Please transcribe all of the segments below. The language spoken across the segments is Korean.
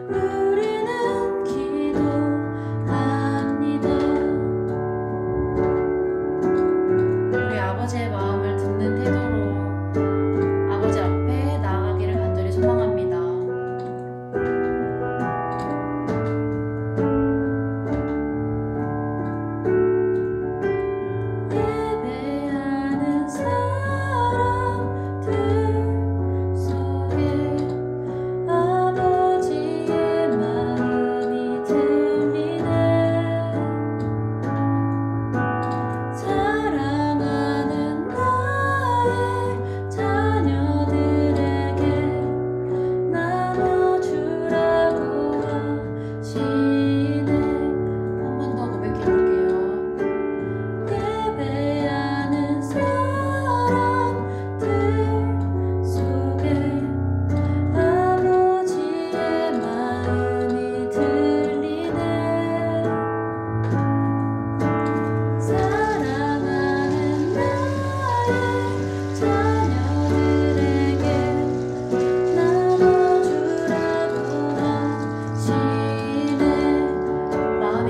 우리는 기도합니다. 우리 아버지의 마음을 듣는 태도로 아버지 앞에 나아가기를 간절히 소망합니다. 예배하는 사람들 속에 아버지의 마음이 들리네. 사랑하는 나의 자녀들에게 나눠주라고 하시네. 한 번 더 고백해볼게요. 예배하는 사람들 속에 아버지의 마음이 들리네. 사랑하는 나의 자녀들에게 나눠주라고 하시네. 마음이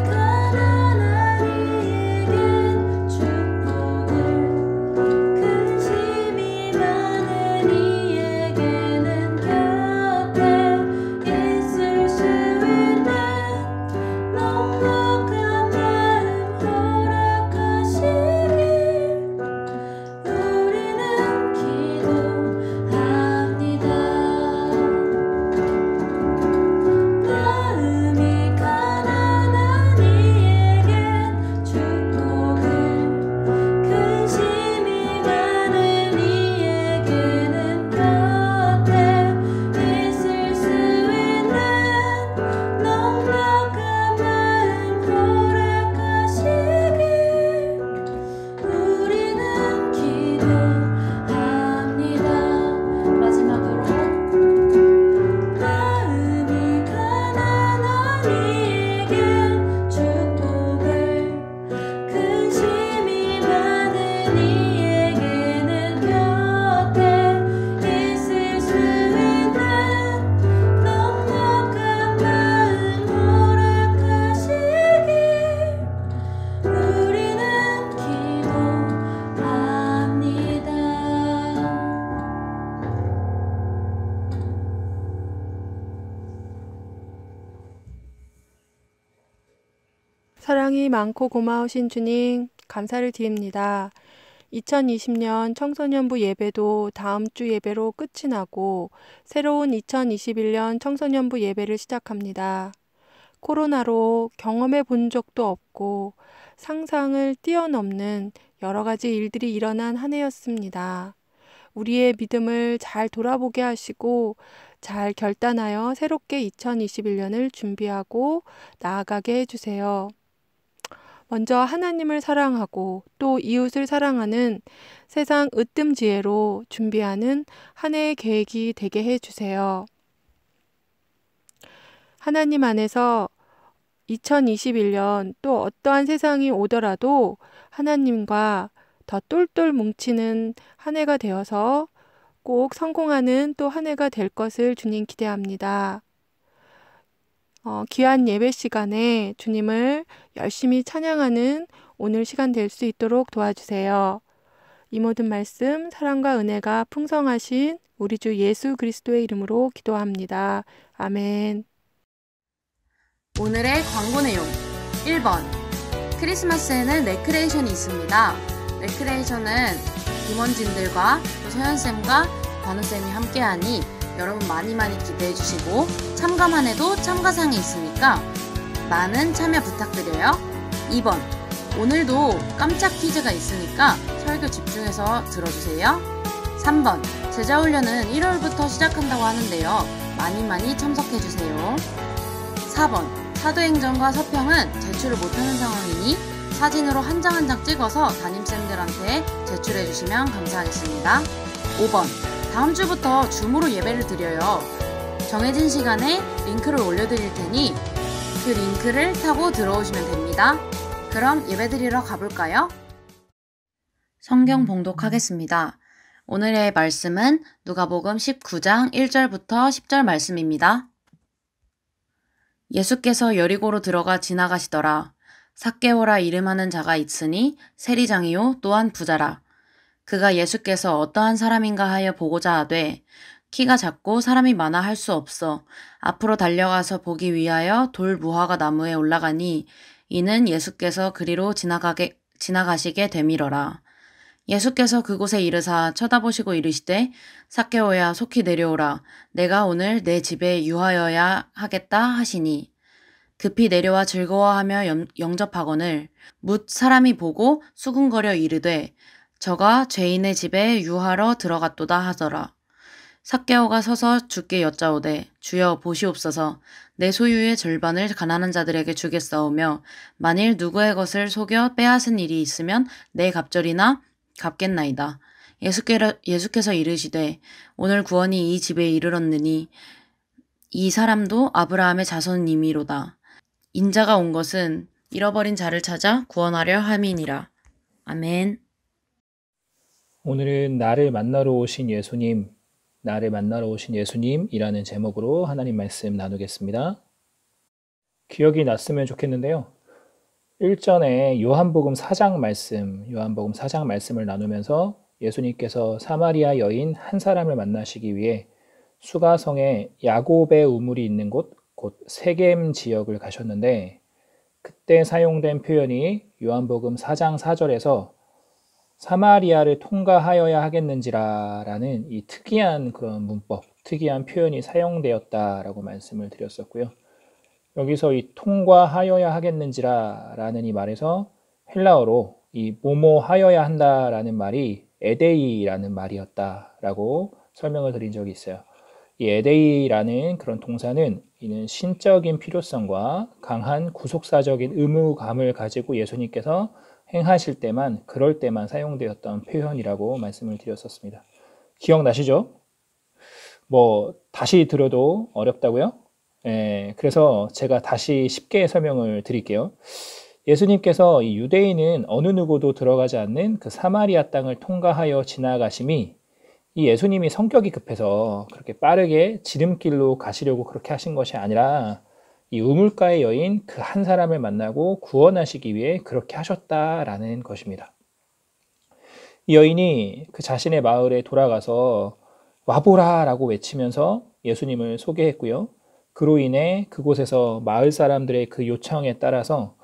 가난한 이에게 축복을, 근심이 많은 이에게는 곁에 있을 수 있는 넉넉한 마음 허락하시길 우리는 기도합니다. 마음이 가난한 이에겐 축복을, 근심이 많은 이에게는 곁에 있을 수 있는 넉넉한 마음 허락하시길 우리는 기도합니다. 마지막으로 마음이 가난한 이에겐 축복을, 근심이 많은 이에게는 곁에 있을 수 있는 넉넉한 마음 허락하시길 우리는 기도합니다. 사랑이 많고 고마우신 주님, 감사를 드립니다. 2020년 청소년부 예배도 다음 주 예배로 끝이 나고 새로운 2021년 청소년부 예배를 시작합니다. 코로나로 경험해 본 적도 없고 상상을 뛰어넘는 여러 가지 일들이 일어난 한 해였습니다. 우리의 믿음을 잘 돌아보게 하시고 잘 결단하여 새롭게 2021년을 준비하고 나아가게 해주세요. 먼저 하나님을 사랑하고 또 이웃을 사랑하는 세상 으뜸지혜로 준비하는 한 해의 계획이 되게 해주세요. 하나님 안에서 2021년 또 어떠한 세상이 오더라도 하나님과 더 똘똘 뭉치는 한 해가 되어서 꼭 성공하는 또 한 해가 될 것을 주님 기대합니다. 귀한 예배 시간에 주님을 열심히 찬양하는 오늘 시간 될 수 있도록 도와주세요. 이 모든 말씀 사랑과 은혜가 풍성하신 우리 주 예수 그리스도의 이름으로 기도합니다. 아멘. 오늘의 광고 내용 1번 크리스마스에는 레크레이션이 있습니다. 레크레이션은 임원진들과 또 서연쌤과 번우쌤이 함께하니 여러분 많이 기대해 주시고 참가만 해도 참가상이 있으니까 많은 참여 부탁드려요. 2번 오늘도 깜짝 퀴즈가 있으니까 설교 집중해서 들어주세요. 3번 제자훈련은 1월부터 시작한다고 하는데요. 많이 참석해주세요. 4번 사도행전과 서평은 제출을 못하는 상황이니 사진으로 한 장 한 장 찍어서 담임쌤들한테 제출해주시면 감사하겠습니다. 5번 다음 주부터 줌으로 예배를 드려요. 정해진 시간에 링크를 올려드릴 테니 그 링크를 타고 들어오시면 됩니다. 그럼 예배 드리러 가볼까요? 성경 봉독하겠습니다. 오늘의 말씀은 누가복음 19장 1절부터 10절 말씀입니다. 예수께서 여리고로 들어가 지나가시더라. 삭개오라 이름하는 자가 있으니 세리장이요 또한 부자라. 그가 예수께서 어떠한 사람인가 하여 보고자 하되 키가 작고 사람이 많아 할 수 없어 앞으로 달려가서 보기 위하여 돌 무화과 나무에 올라가니 이는 예수께서 그리로 지나가시게 되밀어라. 예수께서 그곳에 이르사 쳐다보시고 이르시되 삭개오야 속히 내려오라. 내가 오늘 내 집에 유하여야 하겠다 하시니 급히 내려와 즐거워하며 영접하거늘 뭇 사람이 보고 수군거려 이르되 저가 죄인의 집에 유하러 들어갔도다 하더라. 삭개오가 서서 주께 여짜오되 주여 보시옵소서 내 소유의 절반을 가난한 자들에게 주겠사오며 만일 누구의 것을 속여 빼앗은 일이 있으면 내 갑절이나 갚겠나이다. 예수께서 이르시되 오늘 구원이 이 집에 이르렀느니 이 사람도 아브라함의 자손이미로다. 인자가 온 것은 잃어버린 자를 찾아 구원하려 함이니라. 아멘. 오늘은 나를 만나러 오신 예수님, 나를 만나러 오신 예수님이라는 제목으로 하나님 말씀 나누겠습니다. 기억이 났으면 좋겠는데요. 일전에 요한복음 4장 말씀을 나누면서 예수님께서 사마리아 여인 한 사람을 만나시기 위해 수가성에 야곱의 우물이 있는 곳, 곧 세겜 지역을 가셨는데 그때 사용된 표현이 요한복음 4장 4절에서 사마리아를 통과하여야 하겠는지라라는 이 특이한 그런 문법, 특이한 표현이 사용되었다라고 말씀을 드렸었고요. 여기서 이 통과하여야 하겠는지라라는 이 말에서 헬라어로 이 뭐뭐 하여야 한다라는 말이 에데이라는 말이었다라고 설명을 드린 적이 있어요. 이 에데이라는 그런 동사는 이는 신적인 필요성과 강한 구속사적인 의무감을 가지고 예수님께서 행하실 때만, 그럴 때만 사용되었던 표현이라고 말씀을 드렸었습니다. 기억나시죠? 다시 들어도 어렵다고요? 그래서 제가 다시 쉽게 설명을 드릴게요. 예수님께서 이 유대인은 어느 누구도 들어가지 않는 그 사마리아 땅을 통과하여 지나가심이 이 예수님이 성격이 급해서 그렇게 빠르게 지름길로 가시려고 그렇게 하신 것이 아니라 이 우물가의 여인 그 한 사람을 만나고 구원하시기 위해 그렇게 하셨다라는 것입니다. 이 여인이 그 자신의 마을에 돌아가서 와보라 라고 외치면서 예수님을 소개했고요. 그로 인해 그곳에서 마을 사람들의 그 요청에 따라서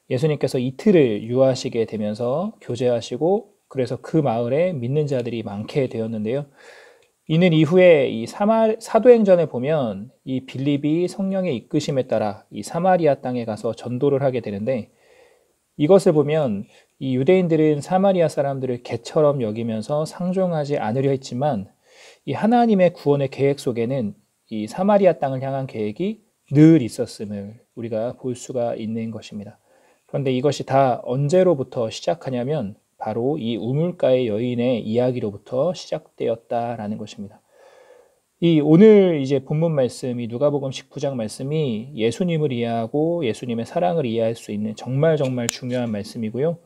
예수님께서 이틀을 유하시게 되면서 교제하시고 그래서 그 마을에 믿는 자들이 많게 되었는데요. 이는 이후에 이 사도행전에 보면 이 빌립이 성령의 이끄심에 따라 이 사마리아 땅에 가서 전도를 하게 되는데 이것을 보면 이 유대인들은 사마리아 사람들을 개처럼 여기면서 상종하지 않으려 했지만 이 하나님의 구원의 계획 속에는 이 사마리아 땅을 향한 계획이 늘 있었음을 우리가 볼 수가 있는 것입니다. 그런데 이것이 다 언제로부터 시작하냐면 바로 이 우물가의 여인의 이야기로부터 시작되었다라는 것입니다. 이 오늘 이제 본문 말씀이 누가복음 19장 말씀이 예수님을 이해하고 예수님의 사랑을 이해할 수 있는 정말 중요한 말씀이고요.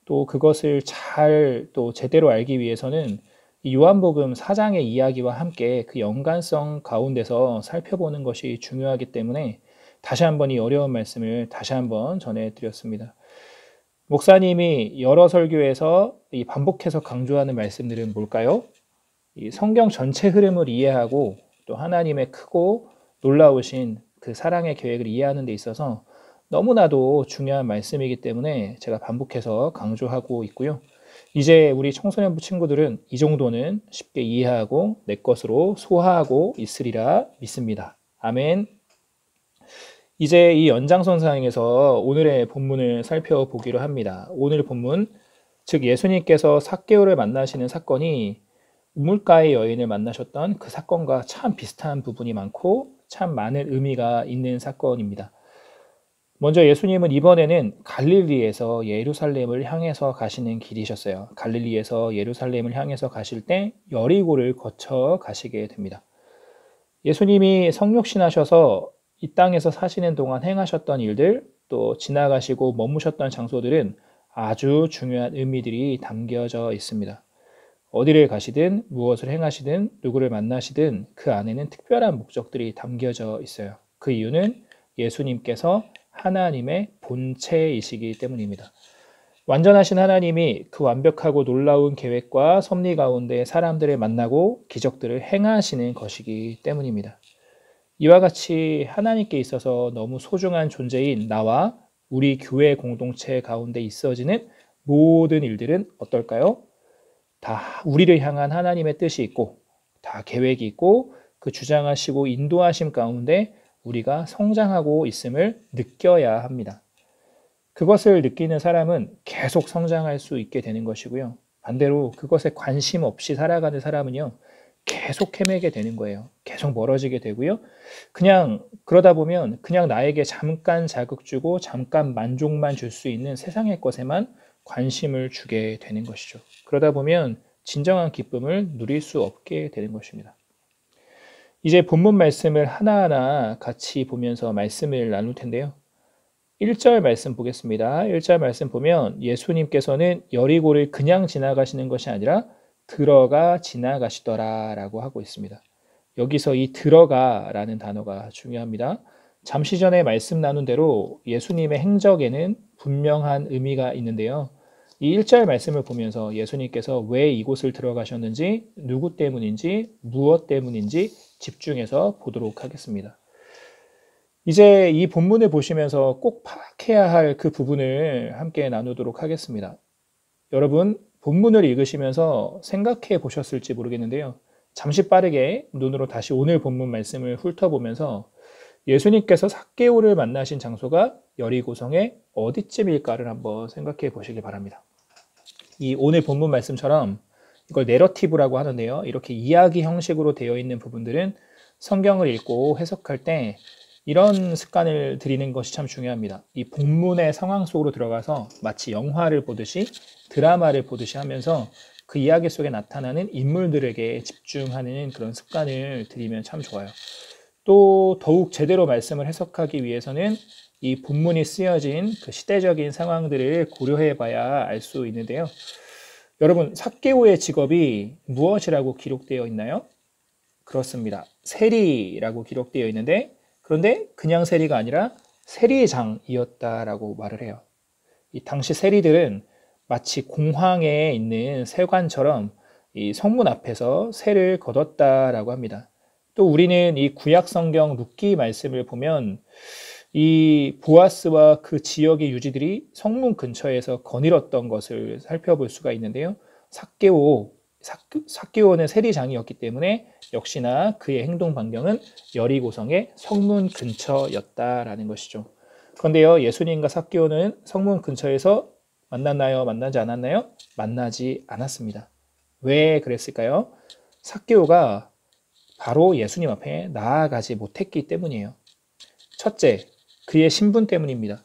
또 그것을 잘 또 제대로 알기 위해서는 이 요한복음 4장의 이야기와 함께 그 연관성 가운데서 살펴보는 것이 중요하기 때문에 다시 한번 이 어려운 말씀을 다시 한번 전해드렸습니다. 목사님이 여러 설교에서 이 반복해서 강조하는 말씀들은 뭘까요? 이 성경 전체 흐름을 이해하고 또 하나님의 크고 놀라우신 그 사랑의 계획을 이해하는 데 있어서 너무나도 중요한 말씀이기 때문에 제가 반복해서 강조하고 있고요. 이제 우리 청소년부 친구들은 이 정도는 쉽게 이해하고 내 것으로 소화하고 있으리라 믿습니다. 아멘. 이제 이 연장선상에서 오늘의 본문을 살펴보기로 합니다. 오늘 본문, 즉 예수님께서 삭개오를 만나시는 사건이 우물가의 여인을 만나셨던 그 사건과 참 비슷한 부분이 많고 참 많은 의미가 있는 사건입니다. 먼저 예수님은 이번에는 갈릴리에서 예루살렘을 향해서 가시는 길이셨어요. 갈릴리에서 예루살렘을 향해서 가실 때 여리고를 거쳐 가시게 됩니다. 예수님이 성육신하셔서 이 땅에서 사시는 동안 행하셨던 일들, 또 지나가시고 머무셨던 장소들은 아주 중요한 의미들이 담겨져 있습니다. 어디를 가시든 무엇을 행하시든 누구를 만나시든 그 안에는 특별한 목적들이 담겨져 있어요. 그 이유는 예수님께서 하나님의 본체이시기 때문입니다. 완전하신 하나님이 그 완벽하고 놀라운 계획과 섭리 가운데 사람들을 만나고 기적들을 행하시는 것이기 때문입니다. 이와 같이 하나님께 있어서 너무 소중한 존재인 나와 우리 교회 공동체 가운데 있어지는 모든 일들은 어떨까요? 다 우리를 향한 하나님의 뜻이 있고 다 계획이 있고 그 주장하시고 인도하심 가운데 우리가 성장하고 있음을 느껴야 합니다. 그것을 느끼는 사람은 계속 성장할 수 있게 되는 것이고요. 반대로 그것에 관심 없이 살아가는 사람은요, 계속 헤매게 되는 거예요. 계속 멀어지게 되고요. 그냥 그러다 보면 그냥 나에게 잠깐 자극 주고 잠깐 만족만 줄 수 있는 세상의 것에만 관심을 주게 되는 것이죠. 그러다 보면 진정한 기쁨을 누릴 수 없게 되는 것입니다. 이제 본문 말씀을 하나하나 같이 보면서 말씀을 나눌 텐데요. 1절 말씀 보겠습니다. 1절 말씀 보면 예수님께서는 여리고를 그냥 지나가시는 것이 아니라 들어가 지나가시더라 라고 하고 있습니다. 여기서 이 들어가라는 단어가 중요합니다. 잠시 전에 말씀 나눈 대로 예수님의 행적에는 분명한 의미가 있는데요. 이 1절 말씀을 보면서 예수님께서 왜 이곳을 들어가셨는지, 누구 때문인지, 무엇 때문인지 집중해서 보도록 하겠습니다. 이제 이 본문을 보시면서 꼭 파악해야 할 그 부분을 함께 나누도록 하겠습니다. 여러분, 본문을 읽으시면서 생각해 보셨을지 모르겠는데요. 잠시 빠르게 눈으로 다시 오늘 본문 말씀을 훑어보면서 예수님께서 삭개오를 만나신 장소가 여리고성의 어디쯤일까를 한번 생각해 보시기 바랍니다. 이 오늘 본문 말씀처럼 이걸 내러티브라고 하는데요. 이렇게 이야기 형식으로 되어 있는 부분들은 성경을 읽고 해석할 때 이런 습관을 들이는 것이 참 중요합니다. 이 본문의 상황 속으로 들어가서 마치 영화를 보듯이 드라마를 보듯이 하면서 그 이야기 속에 나타나는 인물들에게 집중하는 그런 습관을 들이면 참 좋아요. 또 더욱 제대로 말씀을 해석하기 위해서는 이 본문이 쓰여진 그 시대적인 상황들을 고려해 봐야 알 수 있는데요. 여러분, 삭개오의 직업이 무엇이라고 기록되어 있나요? 그렇습니다. 세리라고 기록되어 있는데 그런데 그냥 세리가 아니라 세리장이었다라고 말을 해요. 이 당시 세리들은 마치 공황에 있는 세관처럼 이 성문 앞에서 세를 거뒀다라고 합니다. 또 우리는 이 구약 성경 룻기 말씀을 보면 이 보아스와 그 지역의 유지들이 성문 근처에서 거닐었던 것을 살펴볼 수가 있는데요. 삭개오는 세리장이었기 때문에 역시나 그의 행동 반경은 여리고성의 성문 근처였다라는 것이죠. 그런데요, 예수님과 삭개오는 성문 근처에서 만났나요? 만나지 않았나요? 만나지 않았습니다. 왜 그랬을까요? 삭개오가 바로 예수님 앞에 나아가지 못했기 때문이에요. 첫째, 그의 신분 때문입니다.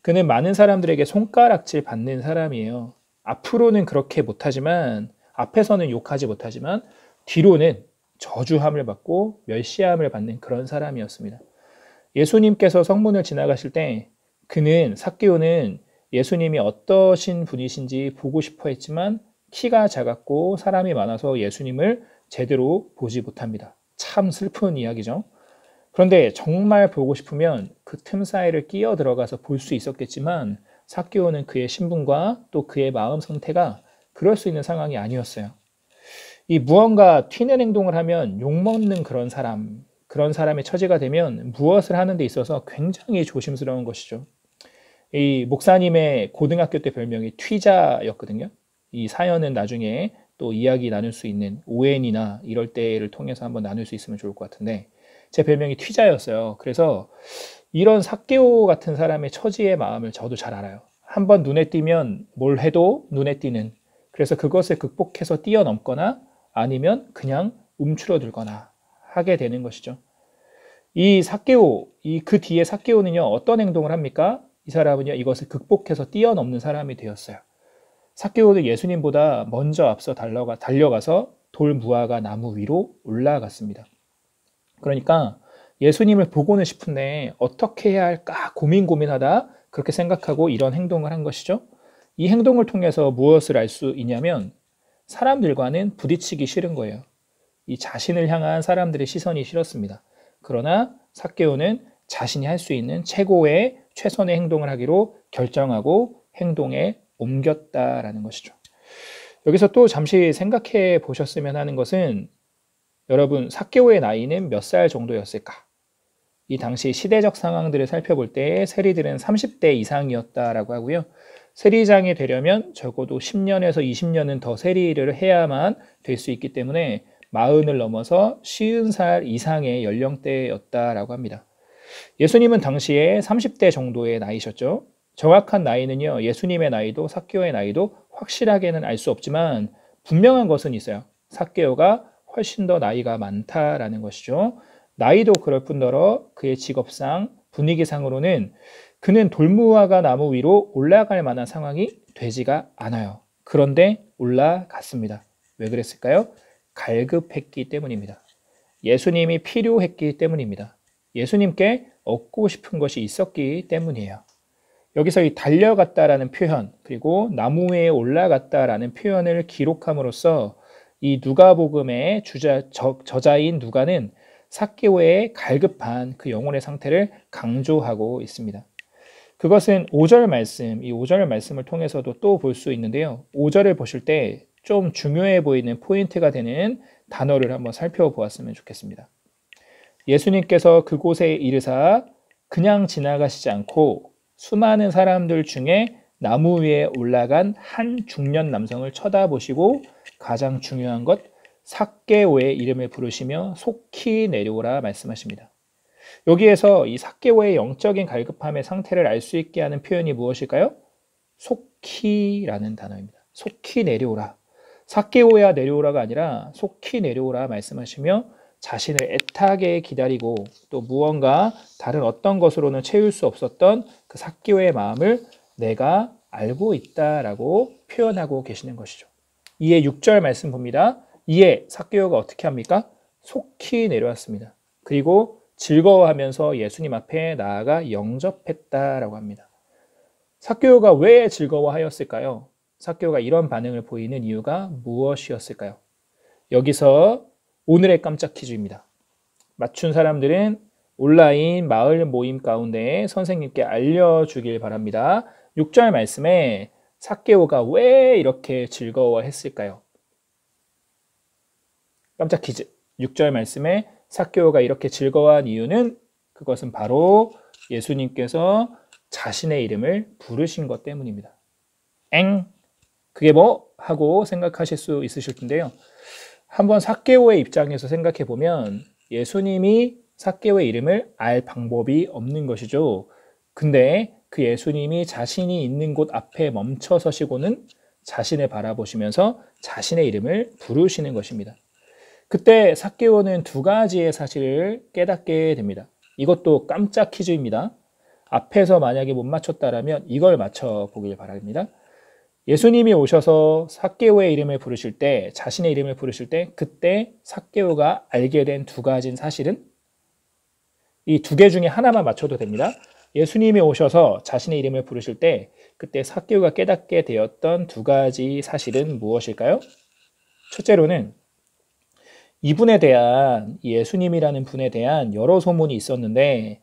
그는 많은 사람들에게 손가락질 받는 사람이에요. 앞으로는 그렇게 못하지만, 앞에서는 욕하지 못하지만 뒤로는 저주함을 받고 멸시함을 받는 그런 사람이었습니다. 예수님께서 성문을 지나가실 때 삭개오는 예수님이 어떠신 분이신지 보고 싶어 했지만 키가 작았고 사람이 많아서 예수님을 제대로 보지 못합니다. 참 슬픈 이야기죠. 그런데 정말 보고 싶으면 그 틈 사이를 끼어 들어가서 볼 수 있었겠지만 삭개오는 그의 신분과 또 그의 마음 상태가 그럴 수 있는 상황이 아니었어요. 이 무언가 튀는 행동을 하면 욕먹는 그런 사람의 처지가 되면 무엇을 하는 데 있어서 굉장히 조심스러운 것이죠. 이 목사님의 고등학교 때 별명이 튀자였거든요. 이 사연은 나중에 또 이야기 나눌 수 있는 ON이나 이럴 때를 통해서 한번 나눌 수 있으면 좋을 것 같은데 제 별명이 튀자였어요. 그래서 이런 삭개오 같은 사람의 처지의 마음을 저도 잘 알아요. 한번 눈에 띄면 뭘 해도 눈에 띄는, 그래서 그것을 극복해서 뛰어넘거나 아니면 그냥 움츠러들거나 하게 되는 것이죠. 이 삭개오, 그 뒤에 삭개오는요, 어떤 행동을 합니까? 이 사람은요, 이것을 극복해서 뛰어넘는 사람이 되었어요. 삭개오는 예수님보다 먼저 앞서 달려가서 돌 무화과 나무 위로 올라갔습니다. 그러니까 예수님을 보고는 싶은데 어떻게 해야 할까 고민하다 그렇게 생각하고 이런 행동을 한 것이죠. 이 행동을 통해서 무엇을 알 수 있냐면 사람들과는 부딪히기 싫은 거예요. 이 자신을 향한 사람들의 시선이 싫었습니다. 그러나 삭개오는 자신이 할 수 있는 최고의 최선의 행동을 하기로 결정하고 행동에 옮겼다라는 것이죠. 여기서 또 잠시 생각해 보셨으면 하는 것은 여러분 삭개오의 나이는 몇 살 정도였을까? 이 당시 시대적 상황들을 살펴볼 때 세리들은 30대 이상이었다라고 하고요. 세리장이 되려면 적어도 10년에서 20년은 더 세리를 해야만 될 수 있기 때문에 40을 넘어서 50살 이상의 연령대였다라고 합니다. 예수님은 당시에 30대 정도의 나이셨죠. 정확한 나이는요, 예수님의 나이도 삭개오의 나이도 확실하게는 알 수 없지만 분명한 것은 있어요. 삭개오가 훨씬 더 나이가 많다라는 것이죠. 나이도 그럴 뿐더러 그의 직업상, 분위기상으로는 그는 돌무화과 나무 위로 올라갈 만한 상황이 되지가 않아요. 그런데 올라갔습니다. 왜 그랬을까요? 갈급했기 때문입니다. 예수님이 필요했기 때문입니다. 예수님께 얻고 싶은 것이 있었기 때문이에요. 여기서 이 달려갔다라는 표현, 그리고 나무 위에 올라갔다라는 표현을 기록함으로써 이 누가복음의 저자인 누가는 삭개오의 갈급한 그 영혼의 상태를 강조하고 있습니다. 그것은 5절 말씀, 이 5절 말씀을 통해서도 또 볼 수 있는데요. 5절을 보실 때 좀 중요해 보이는 포인트가 되는 단어를 한번 살펴보았으면 좋겠습니다. 예수님께서 그곳에 이르사 그냥 지나가시지 않고 수많은 사람들 중에 나무 위에 올라간 한 중년 남성을 쳐다보시고 가장 중요한 것 삭개오의 이름을 부르시며 속히 내려오라 말씀하십니다. 여기에서 이 삭개오의 영적인 갈급함의 상태를 알 수 있게 하는 표현이 무엇일까요? 속히라는 단어입니다. 속히 내려오라. 삭개오야 내려오라가 아니라 속히 내려오라 말씀하시며 자신을 애타게 기다리고 또 무언가 다른 어떤 것으로는 채울 수 없었던 그 삭개오의 마음을 내가 알고 있다라고 표현하고 계시는 것이죠. 이에 6절 말씀 봅니다. 이에 삭개오가 어떻게 합니까? 속히 내려왔습니다. 그리고 즐거워하면서 예수님 앞에 나아가 영접했다라고 합니다. 삭개오가 왜 즐거워하였을까요? 삭개오가 이런 반응을 보이는 이유가 무엇이었을까요? 여기서 오늘의 깜짝 퀴즈입니다. 맞춘 사람들은 온라인 마을 모임 가운데 선생님께 알려주길 바랍니다. 6절 말씀에 삭개오가 왜 이렇게 즐거워했을까요? 깜짝 퀴즈. 6절 말씀에 삭개오가 이렇게 즐거워한 이유는 그것은 바로 예수님께서 자신의 이름을 부르신 것 때문입니다. 그게 뭐? 하고 생각하실 수 있으실 텐데요. 한번 삭개오의 입장에서 생각해 보면 예수님이 삭개오의 이름을 알 방법이 없는 것이죠. 근데 그 예수님이 자신이 있는 곳 앞에 멈춰 서시고는 자신을 바라보시면서 자신의 이름을 부르시는 것입니다. 그때 삭개오는 두 가지의 사실을 깨닫게 됩니다. 이것도 깜짝 퀴즈입니다. 앞에서 만약에 못 맞췄다라면 이걸 맞춰보길 바랍니다. 예수님이 오셔서 삭개오의 이름을 부르실 때, 자신의 이름을 부르실 때 그때 삭개오가 알게 된 두 가지 사실은 이 두 개 중에 하나만 맞춰도 됩니다. 예수님이 오셔서 자신의 이름을 부르실 때 그때 삭개오가 깨닫게 되었던 두 가지 사실은 무엇일까요? 첫째로는 이분에 대한, 예수님이라는 분에 대한 여러 소문이 있었는데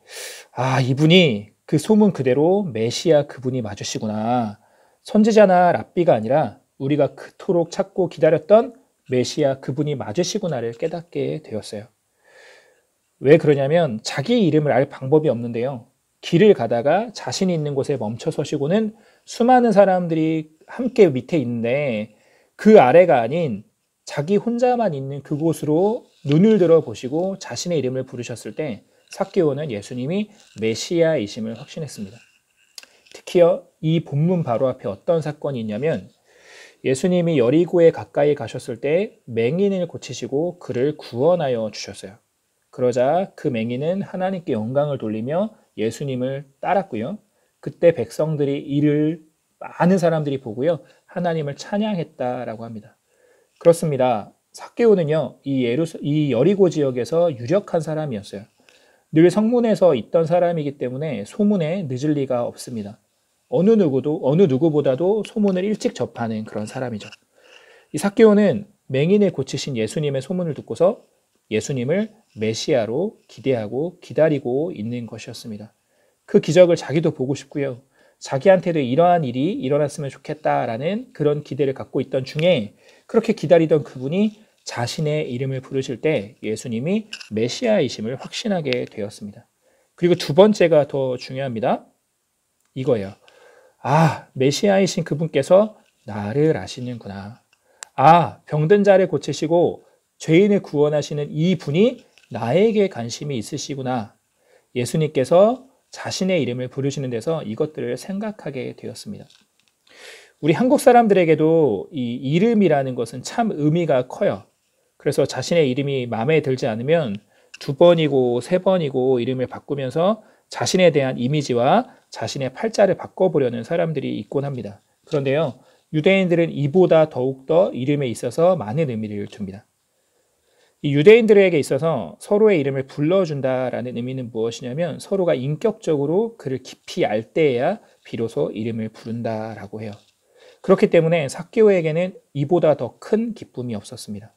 이분이 그 소문 그대로 메시아 그분이 맞으시구나. 선지자나 랍비가 아니라 우리가 그토록 찾고 기다렸던 메시아 그분이 맞으시구나를 깨닫게 되었어요. 왜 그러냐면 자기 이름을 알 방법이 없는데요. 길을 가다가 자신이 있는 곳에 멈춰 서시고는 수많은 사람들이 함께 밑에 있는데 그 아래가 아닌 자기 혼자만 있는 그곳으로 눈을 들어 보시고 자신의 이름을 부르셨을 때 삭개오는 예수님이 메시아이심을 확신했습니다. 특히요, 이 본문 바로 앞에 어떤 사건이 있냐면 예수님이 여리고에 가까이 가셨을 때 맹인을 고치시고 그를 구원하여 주셨어요. 그러자 그 맹인은 하나님께 영광을 돌리며 예수님을 따랐고요. 그때 백성들이 이를 많은 사람들이 보고요. 하나님을 찬양했다라고 합니다. 그렇습니다. 삭개오는요, 이 여리고 지역에서 유력한 사람이었어요. 늘 성문에서 있던 사람이기 때문에 소문에 늦을 리가 없습니다. 어느 누구보다도 소문을 일찍 접하는 그런 사람이죠. 이 삭개오는 맹인을 고치신 예수님의 소문을 듣고서 예수님을 메시아로 기대하고 기다리고 있는 것이었습니다. 그 기적을 자기도 보고 싶고요. 자기한테도 이러한 일이 일어났으면 좋겠다라는 그런 기대를 갖고 있던 중에 그렇게 기다리던 그분이 자신의 이름을 부르실 때 예수님이 메시아이심을 확신하게 되었습니다. 그리고 두 번째가 더 중요합니다. 이거예요. 아, 메시아이신 그분께서 나를 아시는구나. 아, 병든 자를 고치시고 죄인을 구원하시는 이 분이 나에게 관심이 있으시구나. 예수님께서 자신의 이름을 부르시는 데서 이것들을 생각하게 되었습니다. 우리 한국 사람들에게도 이 이름이라는 것은 참 의미가 커요. 그래서 자신의 이름이 마음에 들지 않으면 2번이고 3번이고 이름을 바꾸면서 자신에 대한 이미지와 자신의 팔자를 바꿔보려는 사람들이 있곤 합니다. 그런데요, 유대인들은 이보다 더욱더 이름에 있어서 많은 의미를 둡니다. 이 유대인들에게 있어서 서로의 이름을 불러준다라는 의미는 무엇이냐면 서로가 인격적으로 그를 깊이 알 때에야 비로소 이름을 부른다라고 해요. 그렇기 때문에 삭개오에게는 이보다 더 큰 기쁨이 없었습니다.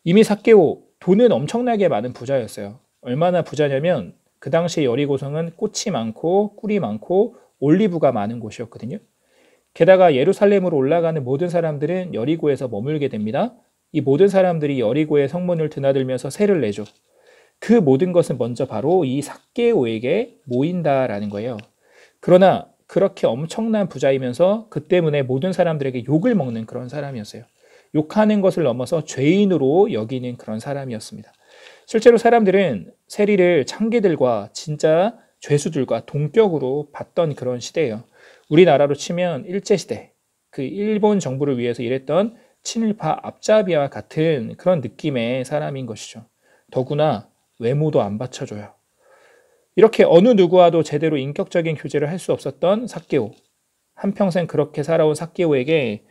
이미 삭개오, 돈은 엄청나게 많은 부자였어요. 얼마나 부자냐면 그 당시 여리고성은 꽃이 많고 꿀이 많고 올리브가 많은 곳이었거든요. 게다가 예루살렘으로 올라가는 모든 사람들은 여리고에서 머물게 됩니다. 이 모든 사람들이 여리고의 성문을 드나들면서 세를 내죠. 그 모든 것은 먼저 바로 이 삭개오에게 모인다라는 거예요. 그러나 그렇게 엄청난 부자이면서 그 때문에 모든 사람들에게 욕을 먹는 그런 사람이었어요. 욕하는 것을 넘어서 죄인으로 여기는 그런 사람이었습니다. 실제로 사람들은 세리를 창기들과 진짜 죄수들과 동격으로 봤던 그런 시대예요. 우리나라로 치면 일제시대, 그 일본 정부를 위해서 일했던 친일파 앞잡이와 같은 그런 느낌의 사람인 것이죠. 더구나 외모도 안 받쳐줘요. 이렇게 어느 누구와도 제대로 인격적인 교제를 할 수 없었던 삭개오. 한평생 그렇게 살아온 삭개오에게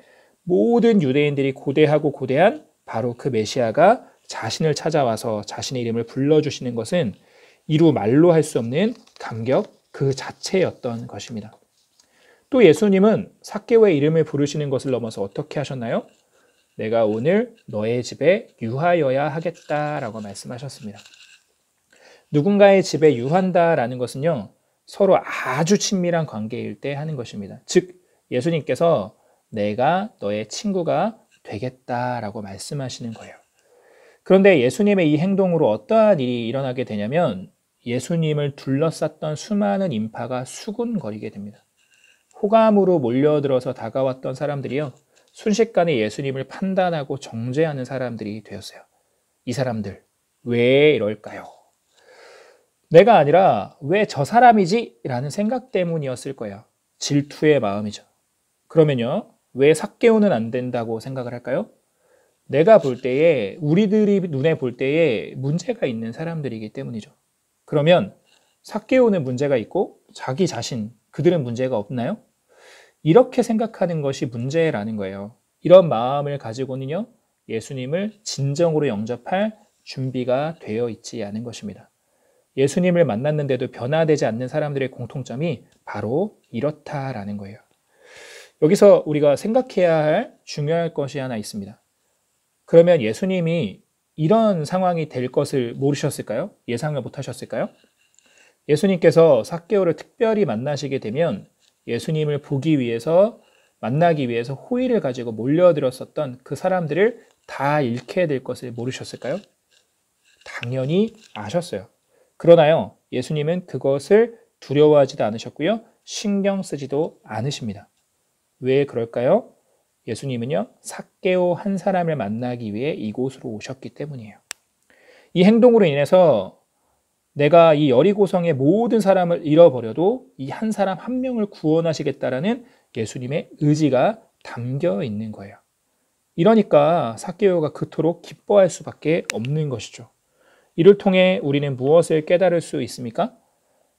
모든 유대인들이 고대하고 고대한 바로 그 메시아가 자신을 찾아와서 자신의 이름을 불러주시는 것은 이루 말로 할 수 없는 감격 그 자체였던 것입니다. 또 예수님은 삭개오의 이름을 부르시는 것을 넘어서 어떻게 하셨나요? 내가 오늘 너의 집에 유하여야 하겠다라고 말씀하셨습니다. 누군가의 집에 유한다라는 것은요, 서로 아주 친밀한 관계일 때 하는 것입니다. 즉, 예수님께서 내가 너의 친구가 되겠다라고 말씀하시는 거예요. 그런데 예수님의 이 행동으로 어떠한 일이 일어나게 되냐면 예수님을 둘러쌌던 수많은 인파가 수군거리게 됩니다. 호감으로 몰려들어서 다가왔던 사람들이요, 순식간에 예수님을 판단하고 정죄하는 사람들이 되었어요. 이 사람들 왜 이럴까요? 내가 아니라 왜 저 사람이지? 라는 생각 때문이었을 거예요. 질투의 마음이죠. 그러면요, 왜 삭개오는 안 된다고 생각을 할까요? 내가 볼 때에, 우리들이 눈에 볼 때에 문제가 있는 사람들이기 때문이죠. 그러면 삭개오는 문제가 있고 자기 자신, 그들은 문제가 없나요? 이렇게 생각하는 것이 문제라는 거예요. 이런 마음을 가지고는요, 예수님을 진정으로 영접할 준비가 되어 있지 않은 것입니다. 예수님을 만났는데도 변화되지 않는 사람들의 공통점이 바로 이렇다라는 거예요. 여기서 우리가 생각해야 할 중요한 것이 하나 있습니다. 그러면 예수님이 이런 상황이 될 것을 모르셨을까요? 예상을 못 하셨을까요? 예수님께서 삭개오를 특별히 만나시게 되면 예수님을 보기 위해서, 만나기 위해서 호의를 가지고 몰려들었었던 그 사람들을 다 잃게 될 것을 모르셨을까요? 당연히 아셨어요. 그러나요, 예수님은 그것을 두려워하지도 않으셨고요, 신경 쓰지도 않으십니다. 왜 그럴까요? 예수님은요, 삭개오 한 사람을 만나기 위해 이곳으로 오셨기 때문이에요. 이 행동으로 인해서 내가 이 여리고성의 모든 사람을 잃어버려도 이 한 사람 한 명을 구원하시겠다라는 예수님의 의지가 담겨 있는 거예요. 이러니까 삭개오가 그토록 기뻐할 수밖에 없는 것이죠. 이를 통해 우리는 무엇을 깨달을 수 있습니까?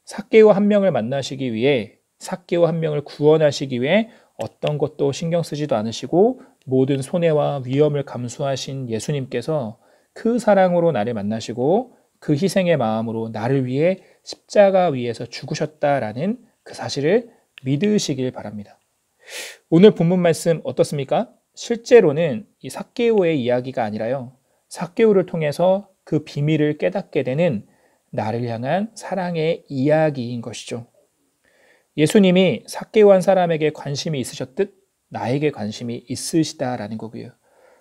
삭개오 한 명을 만나시기 위해, 삭개오 한 명을 구원하시기 위해 어떤 것도 신경 쓰지도 않으시고 모든 손해와 위험을 감수하신 예수님께서 그 사랑으로 나를 만나시고 그 희생의 마음으로 나를 위해 십자가 위에서 죽으셨다라는 그 사실을 믿으시길 바랍니다. 오늘 본문 말씀 어떻습니까? 실제로는 이 삭개오의 이야기가 아니라요. 삭개오를 통해서 그 비밀을 깨닫게 되는 나를 향한 사랑의 이야기인 것이죠. 예수님이 삭개오 한 사람에게 관심이 있으셨듯 나에게 관심이 있으시다라는 거고요.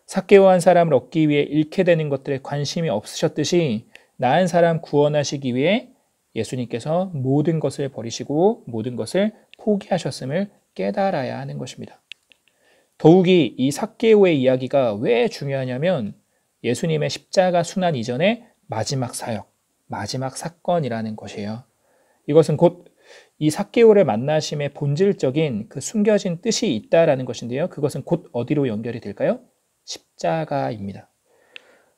삭개오 한 사람을 얻기 위해 잃게 되는 것들에 관심이 없으셨듯이 나 한 사람 구원하시기 위해 예수님께서 모든 것을 버리시고 모든 것을 포기하셨음을 깨달아야 하는 것입니다. 더욱이 이 삭개오의 이야기가 왜 중요하냐면 예수님의 십자가 순환 이전의 마지막 사역, 마지막 사건이라는 것이에요. 이것은 곧 이 삭개오를 만나심의 본질적인 그 숨겨진 뜻이 있다라는 것인데요. 그것은 곧 어디로 연결이 될까요? 십자가입니다.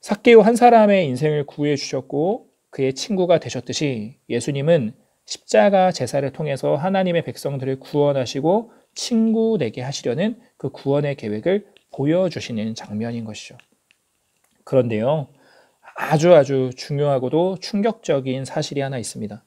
삭개오 한 사람의 인생을 구해 주셨고 그의 친구가 되셨듯이 예수님은 십자가 제사를 통해서 하나님의 백성들을 구원하시고 친구 되게 하시려는 그 구원의 계획을 보여주시는 장면인 것이죠. 그런데요, 아주 중요하고도 충격적인 사실이 하나 있습니다.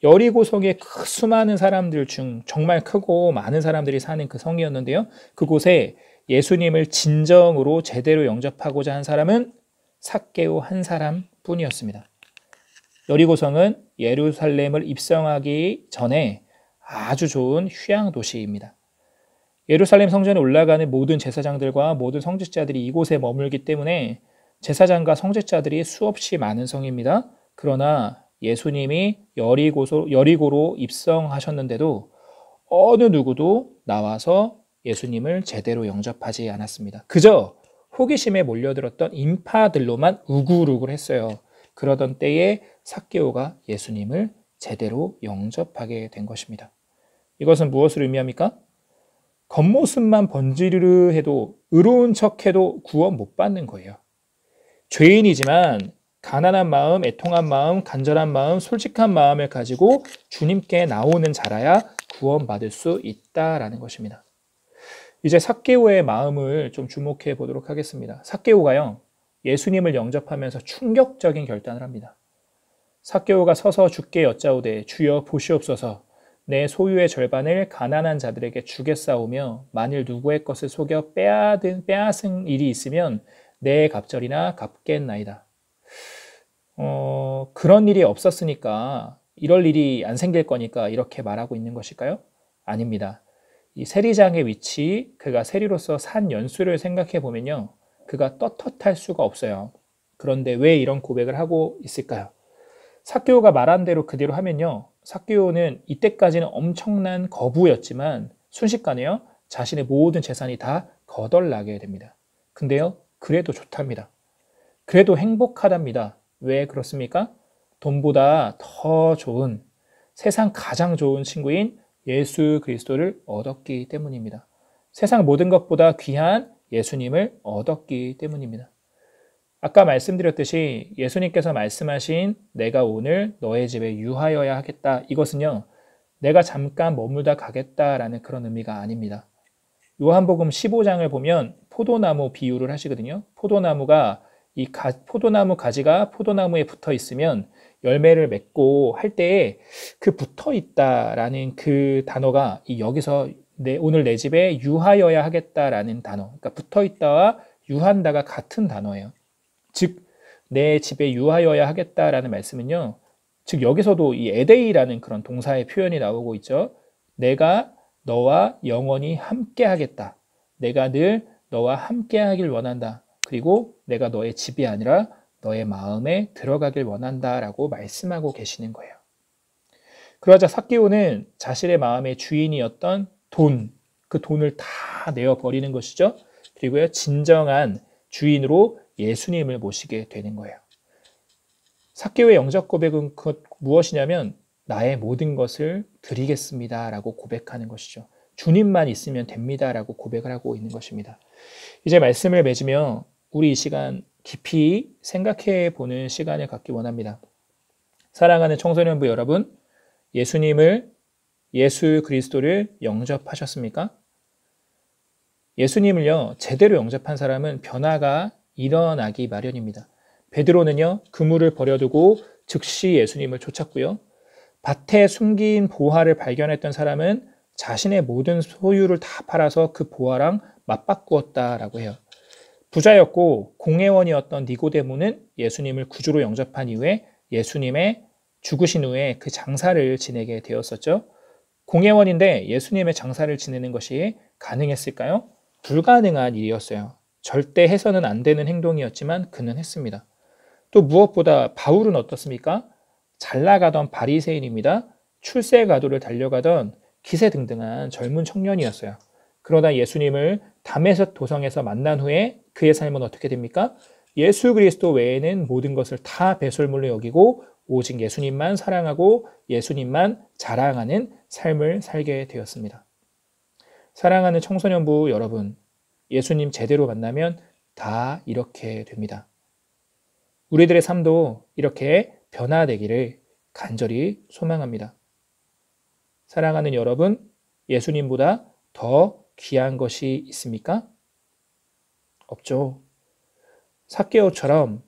여리고 성의 수많은 사람들 중 정말 크고 많은 사람들이 사는 그 성이었는데요. 그곳에 예수님을 진정으로 제대로 영접하고자 한 사람은 삭개오 한 사람뿐이었습니다. 여리고 성은 예루살렘을 입성하기 전에 아주 좋은 휴양 도시입니다. 예루살렘 성전에 올라가는 모든 제사장들과 모든 성직자들이 이곳에 머물기 때문에 제사장과 성직자들이 수없이 많은 성입니다. 그러나 예수님이 여리고로 입성하셨는데도 어느 누구도 나와서 예수님을 제대로 영접하지 않았습니다. 그저 호기심에 몰려들었던 인파들로만 우글우글했어요. 그러던 때에 삭개오가 예수님을 제대로 영접하게 된 것입니다. 이것은 무엇을 의미합니까? 겉모습만 번지르르 해도 의로운 척해도 구원 못 받는 거예요. 죄인이지만 가난한 마음, 애통한 마음, 간절한 마음, 솔직한 마음을 가지고 주님께 나오는 자라야 구원받을 수 있다라는 것입니다. 이제 삭개오의 마음을 좀 주목해 보도록 하겠습니다. 삭개오가요, 예수님을 영접하면서 충격적인 결단을 합니다. 삭개오가 서서 주께 여짜오되 주여 보시옵소서 내 소유의 절반을 가난한 자들에게 주겠사오며 만일 누구의 것을 속여 빼앗은 일이 있으면 내 갑절이나 갚겠나이다. 그런 일이 없었으니까 이럴 일이 안 생길 거니까 이렇게 말하고 있는 것일까요? 아닙니다. 이 세리장의 위치, 그가 세리로서 산 연수를 생각해 보면요, 그가 떳떳할 수가 없어요. 그런데 왜 이런 고백을 하고 있을까요? 삭개오가 말한 대로 그대로 하면요, 삭개오는 이때까지는 엄청난 거부였지만 순식간에요, 자신의 모든 재산이 다 거덜나게 됩니다. 근데요, 그래도 좋답니다. 그래도 행복하답니다. 왜 그렇습니까? 돈보다 더 좋은, 세상 가장 좋은 친구인 예수 그리스도를 얻었기 때문입니다. 세상 모든 것보다 귀한 예수님을 얻었기 때문입니다. 아까 말씀드렸듯이 예수님께서 말씀하신 내가 오늘 너의 집에 유하여야 하겠다, 이것은요, 내가 잠깐 머물다 가겠다라는 그런 의미가 아닙니다. 요한복음 15장을 보면 포도나무 비유를 하시거든요. 포도나무가 포도나무 가지가 포도나무에 붙어 있으면 열매를 맺고 할 때에 그 붙어 있다라는 그 단어가 여기서 오늘 내 집에 유하여야 하겠다라는 단어, 그러니까 붙어 있다와 유한다가 같은 단어예요. 즉 내 집에 유하여야 하겠다라는 말씀은요, 즉 여기서도 이 에데이라는 그런 동사의 표현이 나오고 있죠. 내가 너와 영원히 함께 하겠다. 내가 늘 너와 함께 하길 원한다. 그리고 내가 너의 집이 아니라 너의 마음에 들어가길 원한다라고 말씀하고 계시는 거예요. 그러자 삭개오는 자신의 마음의 주인이었던 돈, 그 돈을 다 내어버리는 것이죠. 그리고요, 진정한 주인으로 예수님을 모시게 되는 거예요. 삭개오의 영접 고백은 무엇이냐면 나의 모든 것을 드리겠습니다 라고 고백하는 것이죠. 주님만 있으면 됩니다 라고 고백을 하고 있는 것입니다. 이제 말씀을 맺으며 우리 이 시간 깊이 생각해 보는 시간을 갖기 원합니다. 사랑하는 청소년부 여러분, 예수 그리스도를 영접하셨습니까? 예수님을요, 제대로 영접한 사람은 변화가 일어나기 마련입니다. 베드로는요, 그물을 버려두고 즉시 예수님을 쫓았고요. 밭에 숨긴 보화를 발견했던 사람은 자신의 모든 소유를 다 팔아서 그 보화랑 맞바꾸었다라고 해요. 부자였고 공회원이었던 니고데모는 예수님을 구주로 영접한 이후에 예수님의 죽으신 후에 그 장사를 지내게 되었었죠. 공회원인데 예수님의 장사를 지내는 것이 가능했을까요? 불가능한 일이었어요. 절대 해서는 안 되는 행동이었지만 그는 했습니다. 또 무엇보다 바울은 어떻습니까? 잘 나가던 바리새인입니다. 출세가도를 달려가던 기세등등한 젊은 청년이었어요. 그러다 예수님을 다메섹 도성에서 만난 후에 그의 삶은 어떻게 됩니까? 예수 그리스도 외에는 모든 것을 다 배설물로 여기고 오직 예수님만 사랑하고 예수님만 자랑하는 삶을 살게 되었습니다. 사랑하는 청소년부 여러분, 예수님 제대로 만나면 다 이렇게 됩니다. 우리들의 삶도 이렇게 변화되기를 간절히 소망합니다. 사랑하는 여러분, 예수님보다 더 귀한 것이 있습니까? 없죠. 삭개오처럼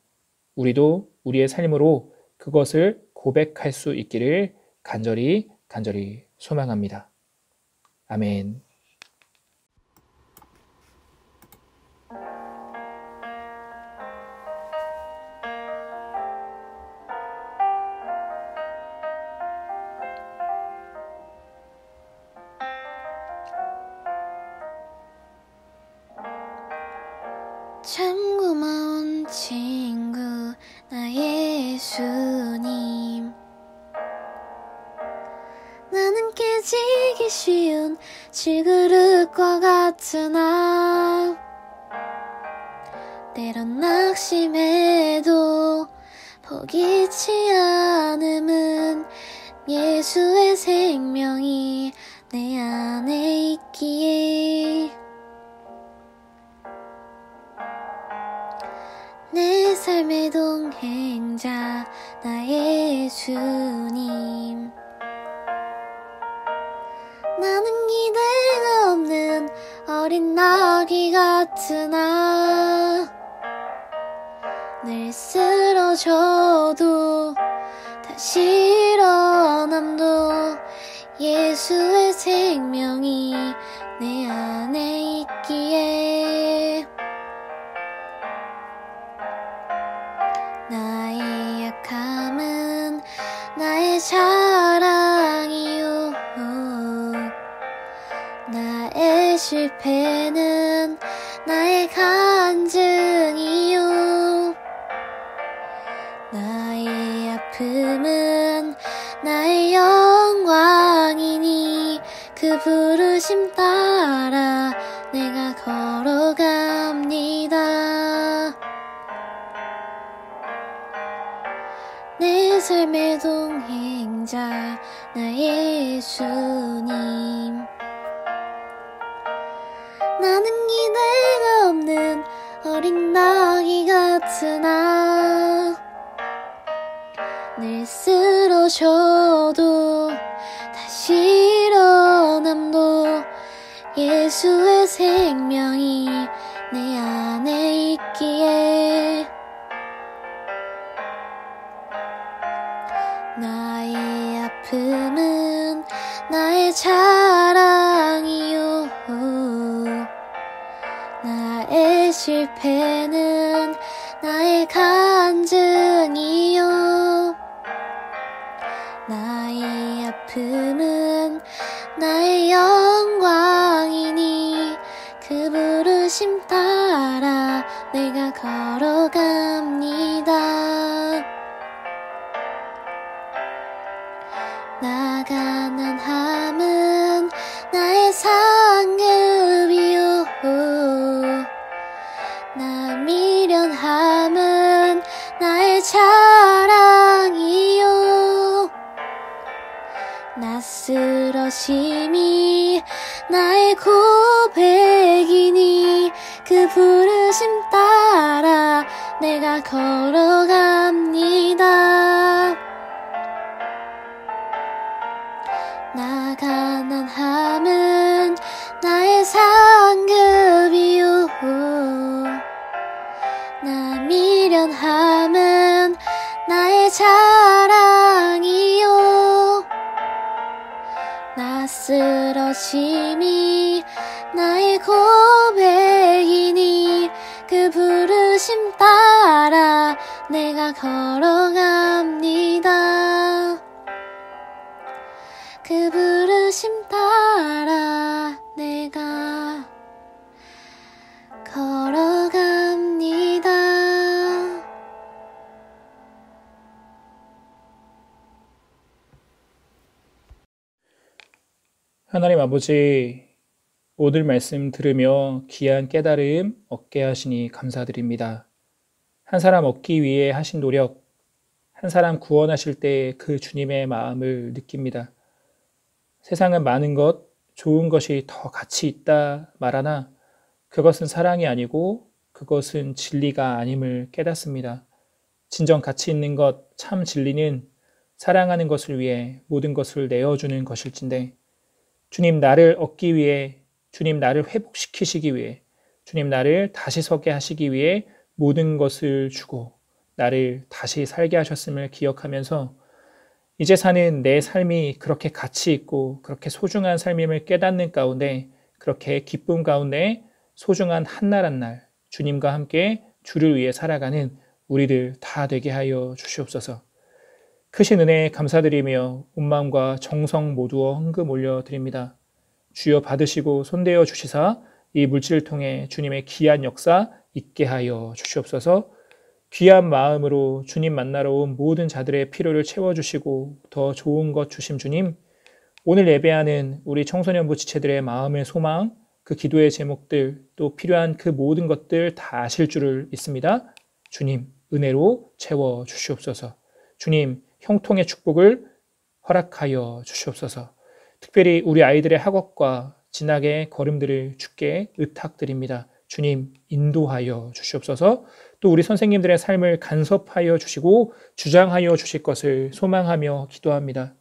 우리도 우리의 삶으로 그것을 고백할 수 있기를 간절히 소망합니다. 아멘. 참 고마운 친구 나 예수님, 나는 깨지기 쉬운 질그릇과 같으나 때론 낙심해도 포기치 않음은 예수의 생명이 내 안에 있기에 내 삶의 동행자 나 예수님, 나는 기대가 없는 어린 나귀 같으나 늘 쓰러져도 다시 일어남도 예수의 생명이 내 안에 있기에 나의 약함은 나의 자랑이요, 나의 실패는 나의 간증이요, 나의 아픔은 나의 영광이니 그 부르심 따라 내가 걸어갑니다. 내 삶의 동행자 나 예수님, 나는 기대가 없는 어린 나귀 같으나 늘 쓰러져도 다시 일어남도 예수의 생명이 내 안에 있기에 나의 아픔은 나의 자랑이요, 나의 실패는 나의 간증이요, 나의 아픔은 나의 영광이니 그 부르심 따라 내가 걸어갑니다. 나 가난함은 나의 상급이요, 나 미련함은 나의 자랑이요, 나 쓰러짐이 나의 고백이니 그 부르심 따라 내가 걸어갑니다. 나 가난함은 나의 상급이요, 나 미련함은 나의 자랑이요, 나 쓰러짐이 나의 고백이니 그 부르심 따라 내가 걸어갑니다. 그 부르심 따라 내가 걸어갑니다. 하나님 아버지, 오늘 말씀 들으며 귀한 깨달음 얻게 하시니 감사드립니다. 한 사람 얻기 위해 하신 노력, 한 사람 구원하실 때 그 주님의 마음을 느낍니다. 세상은 많은 것, 좋은 것이 더 가치 있다 말하나 그것은 사랑이 아니고 그것은 진리가 아님을 깨닫습니다. 진정 가치 있는 것, 참 진리는 사랑하는 것을 위해 모든 것을 내어주는 것일진데, 주님 나를 얻기 위해, 주님 나를 회복시키시기 위해, 주님 나를 다시 서게 하시기 위해 모든 것을 주고 나를 다시 살게 하셨음을 기억하면서 이제 사는 내 삶이 그렇게 가치 있고 그렇게 소중한 삶임을 깨닫는 가운데, 그렇게 기쁨 가운데 소중한 한날 한날 주님과 함께 주를 위해 살아가는 우리들 다 되게 하여 주시옵소서. 크신 은혜에 감사드리며 온 마음과 정성 모두어 헌금 올려드립니다. 주여 받으시고 손대어 주시사 이 물질을 통해 주님의 귀한 역사 있게 하여 주시옵소서. 귀한 마음으로 주님 만나러 온 모든 자들의 필요를 채워주시고 더 좋은 것 주심 주님, 오늘 예배하는 우리 청소년부 지체들의 마음의 소망, 그 기도의 제목들, 또 필요한 그 모든 것들 다 아실 줄을 믿습니다. 주님 은혜로 채워주시옵소서. 주님 형통의 축복을 허락하여 주시옵소서. 특별히 우리 아이들의 학업과 진학의 걸음들을 주께 의탁드립니다. 주님 인도하여 주시옵소서. 또 우리 선생님들의 삶을 간섭하여 주시고 주장하여 주실 것을 소망하며 기도합니다.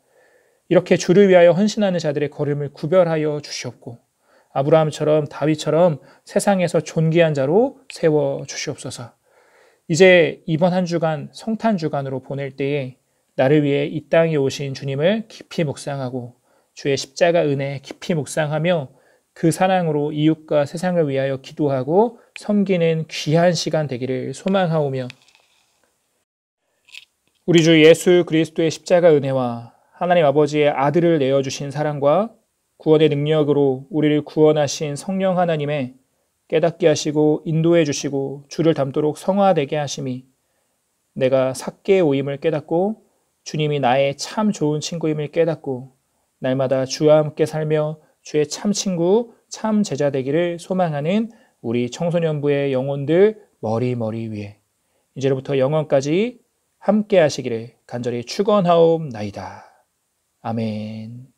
이렇게 주를 위하여 헌신하는 자들의 걸음을 구별하여 주시옵고 아브라함처럼 다윗처럼 세상에서 존귀한 자로 세워 주시옵소서. 이제 이번 한 주간 성탄 주간으로 보낼 때에 나를 위해 이 땅에 오신 주님을 깊이 묵상하고 주의 십자가 은혜 깊이 묵상하며 그 사랑으로 이웃과 세상을 위하여 기도하고 섬기는 귀한 시간 되기를 소망하오며, 우리 주 예수 그리스도의 십자가 은혜와 하나님 아버지의 아들을 내어주신 사랑과 구원의 능력으로 우리를 구원하신 성령 하나님의 깨닫게 하시고 인도해 주시고 주를 닮도록 성화되게 하심이, 내가 삭개의 오임을 깨닫고 주님이 나의 참 좋은 친구임을 깨닫고 날마다 주와 함께 살며 주의 참 친구, 참 제자 되기를 소망하는 우리 청소년부의 영혼들 머리 위에 이제로부터 영원까지 함께 하시기를 간절히 축원하옵나이다. 아멘.